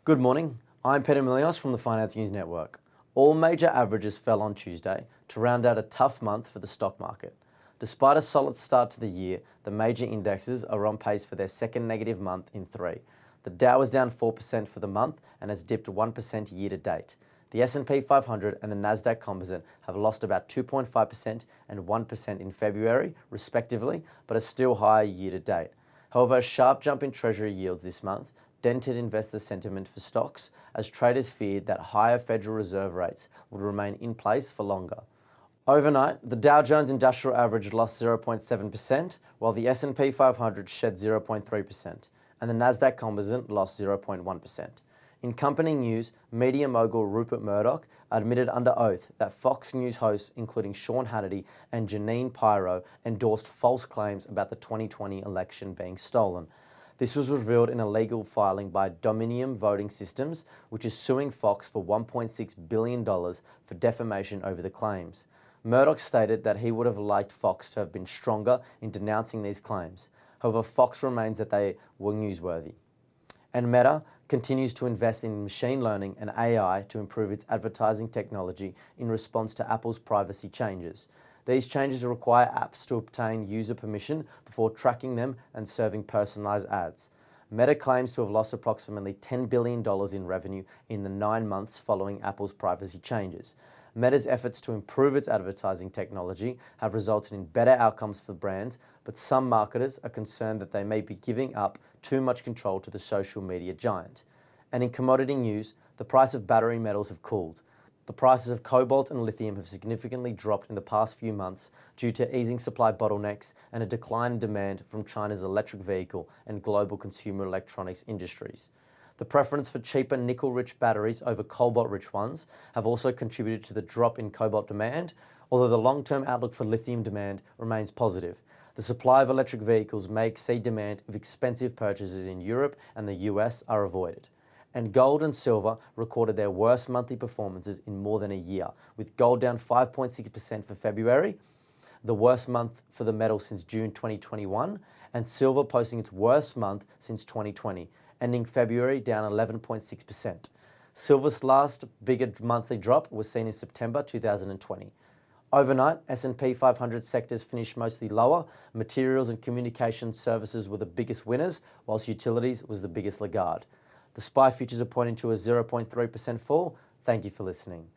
Good morning, I'm Peter Milios from the Finance News Network. All major averages fell on Tuesday to round out a tough month for the stock market. Despite a solid start to the year, the major indexes are on pace for their second negative month in 3. The Dow is down 4% for the month and has dipped 1% year to date. The S&P 500 and the Nasdaq Composite have lost about 2.5% and 1% in February, respectively, but are still higher year to date. However, a sharp jump in Treasury yields this month dented investor sentiment for stocks as traders feared that higher Federal Reserve rates would remain in place for longer. Overnight, the Dow Jones Industrial Average lost 0.7%, while the S&P 500 shed 0.3%, and the Nasdaq Composite lost 0.1%. In company news, media mogul Rupert Murdoch admitted under oath that Fox News hosts, including Sean Hannity and Jeanine Pirro, endorsed false claims about the 2020 election being stolen. This was revealed in a legal filing by Dominion Voting Systems, which is suing Fox for $1.6 billion for defamation over the claims. Murdoch stated that he would have liked Fox to have been stronger in denouncing these claims. However, Fox remains that they were newsworthy. And Meta continues to invest in machine learning and AI to improve its advertising technology in response to Apple's privacy changes. These changes require apps to obtain user permission before tracking them and serving personalized ads. Meta claims to have lost approximately $10 billion in revenue in the 9 months following Apple's privacy changes. Meta's efforts to improve its advertising technology have resulted in better outcomes for brands, but some marketers are concerned that they may be giving up too much control to the social media giant. And in commodity news, the price of battery metals have cooled. The prices of cobalt and lithium have significantly dropped in the past few months due to easing supply bottlenecks and a decline in demand from China's electric vehicle and global consumer electronics industries. The preference for cheaper nickel-rich batteries over cobalt-rich ones have also contributed to the drop in cobalt demand, although the long-term outlook for lithium demand remains positive. The supply of electric vehicles may exceed demand if expensive purchases in Europe and the US are avoided. And gold and silver recorded their worst monthly performances in more than a year, with gold down 5.6% for February, the worst month for the metal since June 2021, and silver posting its worst month since 2020, ending February down 11.6%. Silver's last bigger monthly drop was seen in September 2020. Overnight, S&P 500 sectors finished mostly lower. Materials and communication services were the biggest winners, whilst utilities was the biggest laggard. The SPY futures are pointing to a 0.3% fall. Thank you for listening.